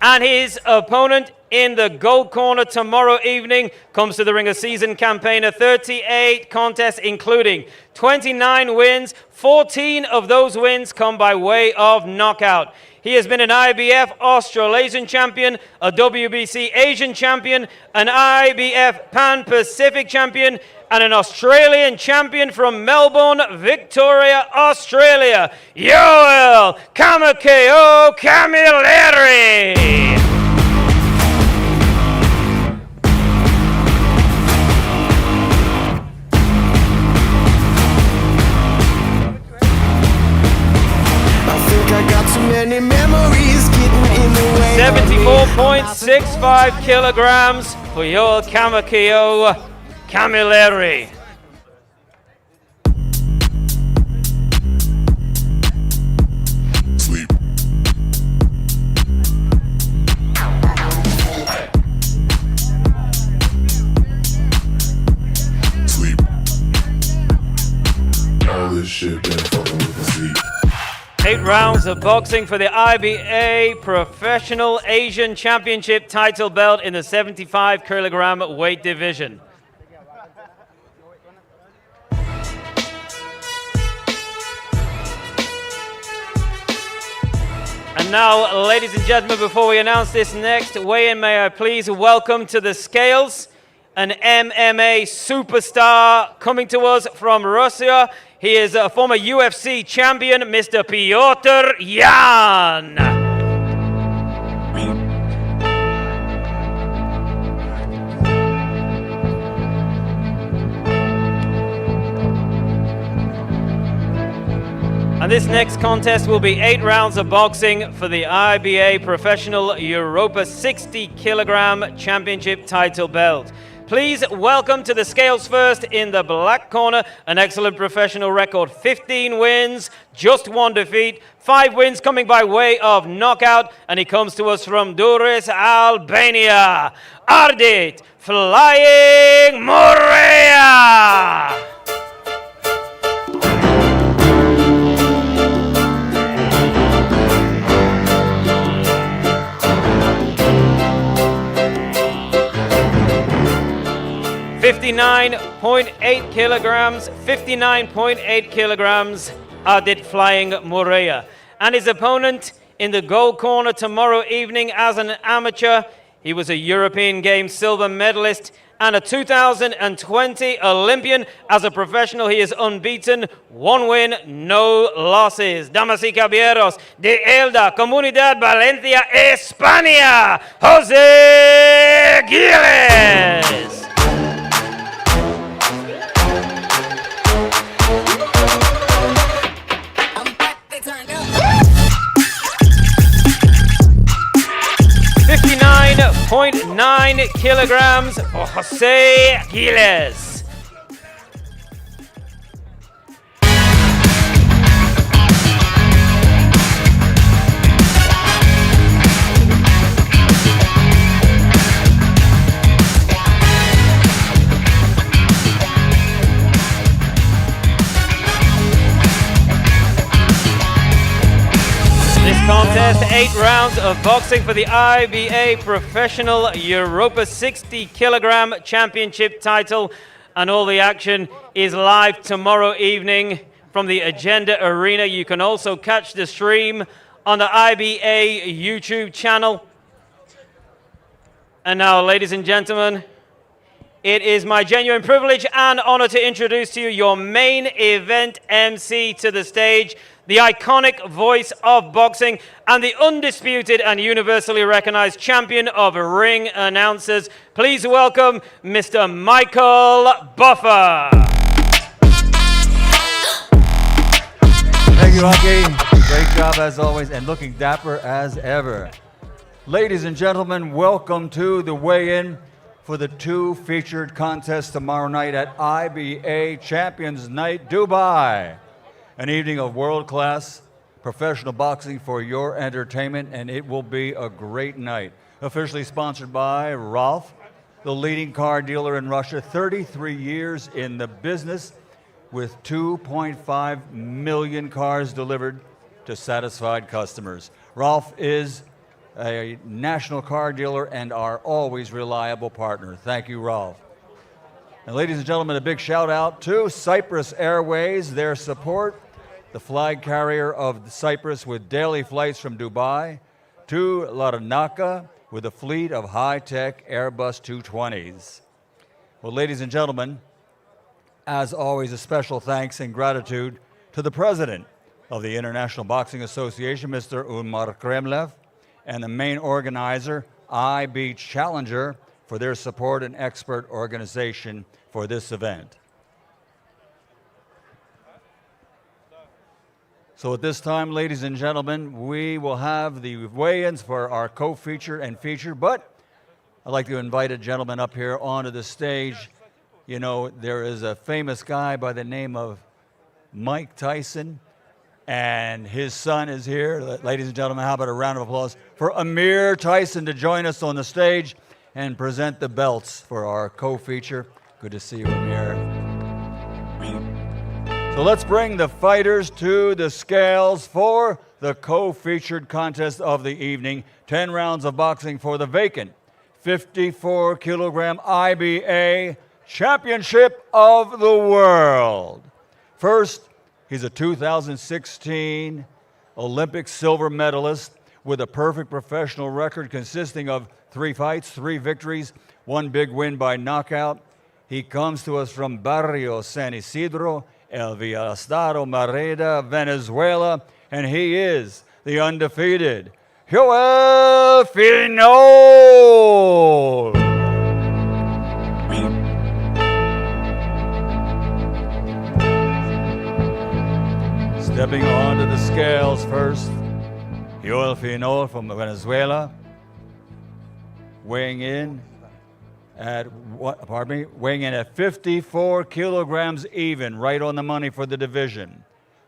And his opponent in the gold corner tomorrow evening comes to the ring a season campaigner, 38 contests, including 29 wins. 14 of those wins come by way of knockout. He has been an IBF Australasian champion, a WBC Asian champion, an IBF Pan-Pacific champion, and an Australian champion from Melbourne, Victoria, Australia, Yoel Camilleri. I got too many memories getting in the way. 74.65 kilograms for Yoel Camilleri. Sleep. Sleep. All this shit been fucking with my sleep. 8 rounds of boxing for the IBA Professional Asian Championship title belt in the 75 kilogram weight division. And now, ladies and gentlemen, before we announce this next weigh-in, may I please welcome to the scales an MMA superstar coming to us from Russia. He is a former UFC champion, Mr. Piotr Yan. And this next contest will be 8 rounds of boxing for the IBA Professional Europa 60 kilogram championship title belt. Please welcome to the scales first, in the black corner, an excellent professional record, 15 wins, just 1 defeat, 5 wins coming by way of knockout, and he comes to us from Durrës, Albania, Ardit flying Murja. .8 kilograms, 59.8 kilograms, Ardit flying Murja. And his opponent in the gold corner tomorrow evening as an amateur, he was a European Games silver medalist and a 2020 Olympian. As a professional, he is unbeaten, 1 win, no losses. Damas y caballeros, de Elda, Comunidad Valencia, España, José Quiles. .9 kilograms for José Quiles. This contest, 8 rounds of boxing for the IBA Professional Europa 60 kilogram championship title. And all the action is live tomorrow evening from the Agenda Arena. You can also catch the stream on the IBA YouTube channel. And now, ladies and gentlemen, it is my genuine privilege and honor to introduce to you your main event MC to the stage, the iconic voice of boxing and the undisputed and universally recognized champion of ring announcers. Please welcome Mr. Michael Buffer. Thank you, Aki. Great job as always and looking dapper as ever. Ladies and gentlemen, welcome to the weigh-in for the 2 featured contests tomorrow night at IBA Champions Night, Dubai. An evening of world-class professional boxing for your entertainment, and it will be a great night. Officially sponsored by Ralph, the leading car dealer in Russia, 33 years in the business with 2.5 million cars delivered to satisfied customers. Ralph is a national car dealer and our always reliable partner. Thank you, Ralph. And ladies and gentlemen, a big shout out to Cyprus Airways, their support, the flag carrier of Cyprus with daily flights from Dubai, to Larnaca with a fleet of high-tech Airbus 220s. Well, ladies and gentlemen, as always, a special thanks and gratitude to the president of the International Boxing Association, Mr. Umar Kremlev, and the main organizer, IB Challenger, for their support and expert organization for this event. So at this time, ladies and gentlemen, we will have the weigh-ins for our co-feature and feature, but I'd like to invite a gentleman up here onto the stage. You know, there is a famous guy by the name of Mike Tyson, and his son is here. Ladies and gentlemen, how about a round of applause for Amir Tyson to join us on the stage and present the belts for our co-feature. Good to see you, Amir. So let's bring the fighters to the scales for the co-featured contest of the evening. 10 rounds of boxing for the vacant 54 kilogram IBA Championship of the World. First, he's a 2016 Olympic silver medalist with a perfect professional record consisting of 3 fights, 3 victories, 1 big win by knockout. He comes to us from Barrio San Isidro, El Villastaro, Mareda, Venezuela, and he is the undefeated Yoel Finol. Stepping onto the scales first, Yoel Finol from Venezuela, weighing in at 54 kilograms even, right on the money for the division.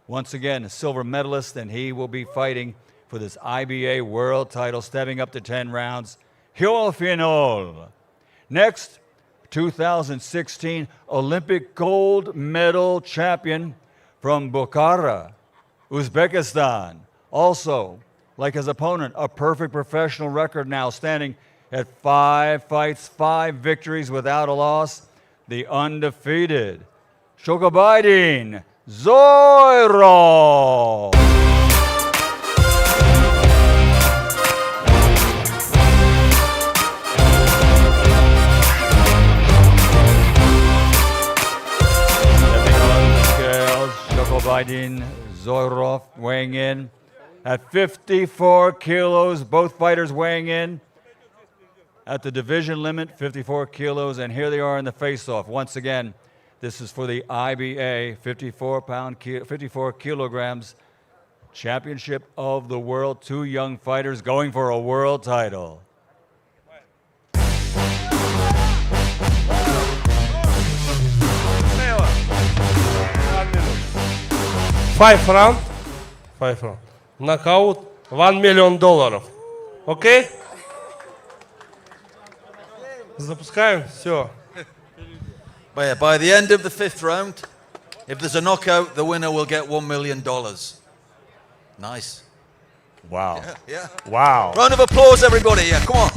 Once again, a silver medalist, and he will be fighting for this IBA world title, stepping up to 10 rounds. Yoel Finol. Next, 2016 Olympic gold medal champion from Bukhara, Uzbekistan. Also, like his opponent, a perfect professional record now, standing at 5 fights, 5 victories without a loss. The undefeated Shakhobidin Zoirov. Shakhobidin Zoirov weighing in at 54 kilos. Both fighters weighing in at the division limit, 54 kilos. And here they are in the face-off. Once again, this is for the IBA 54 kilograms championship of the world. 2 young fighters going for a world title. Five round. Knockout, $1 million. Окей? Запускаем, все. By the end of the 5th round, if there's a knockout, the winner will get $1 million. Nice. Wow. Yeah. Wow. Round of applause, everybody. Yeah, come on.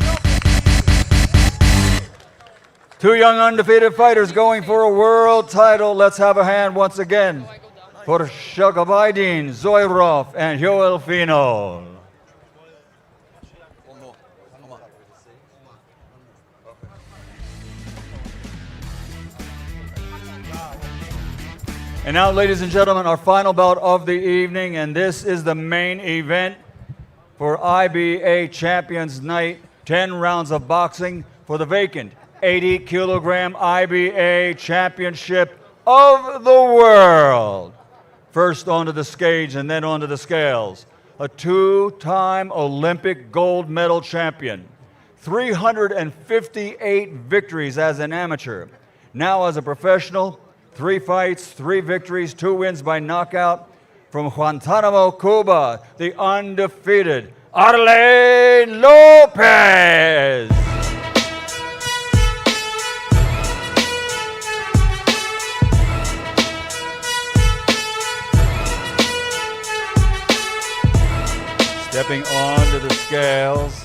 2 young undefeated fighters going for a world title. Let's have a hand once again for Shakhobidin Zoirov and Yoel Finol. And now, ladies and gentlemen, our final bout of the evening, and this is the main event for IBA Champions Night. 10 rounds of boxing for the vacant 80-kilogram IBA Championship of the world. First onto the stage and then onto the scales. A 2-time Olympic gold medal champion. 358 victories as an amateur. Now as a professional, 3 fights, 3 victories, 2 wins by knockout. From Guantanamo, Cuba, the undefeated Arlen Lopez. Stepping onto the scales.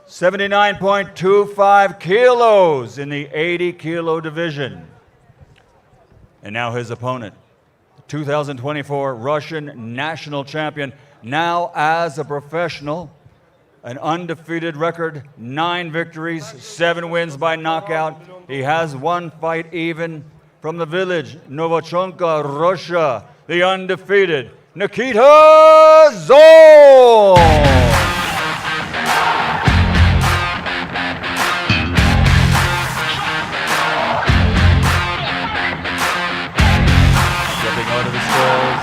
79.25 kilos in the 80-kilo division. And now his opponent, 2024 Russian national champion, now as a professional, an undefeated record, 9 victories, 7 wins by knockout. He has 1 fight even from the village, Novochonka, Russia, the undefeated Nikita Zone. Stepping onto the scales.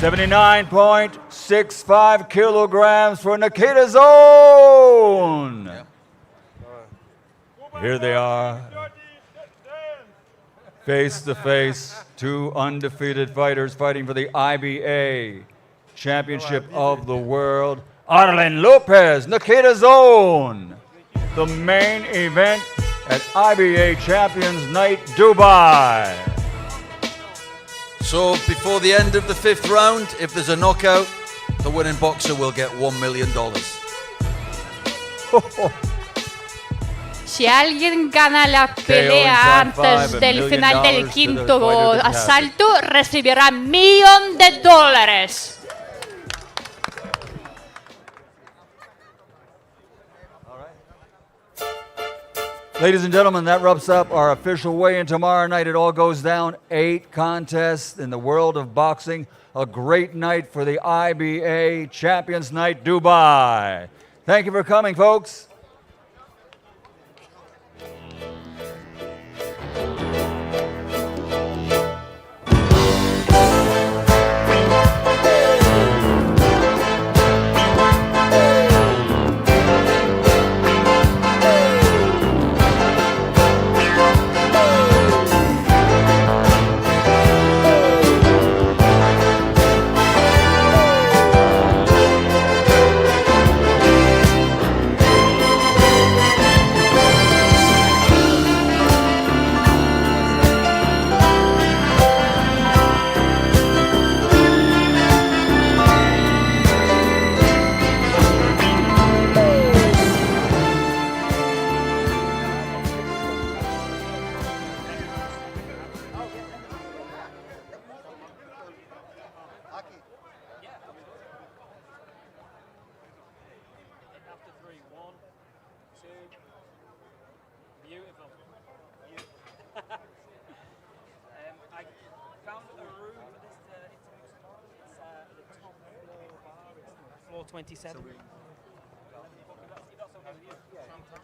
79.65 kilograms for Nikita Zone. Here they are, face to face, 2 undefeated fighters fighting for the IBA Championship of the World. Arlen Lopez, Nikita Zone. The main event at IBA Champions Night, Dubai. So before the end of the 5th round, if there's a knockout, the winning boxer will get $1 million. Si alguien gana la pelea antes del final del 5º asalto, recibirá $1,000,000. Ladies and gentlemen, that wraps up our official weigh-in. Tomorrow night, it all goes down. 8 contests in the world of boxing. A great night for the IBA Champions Night, Dubai. Thank you for coming, folks. 27.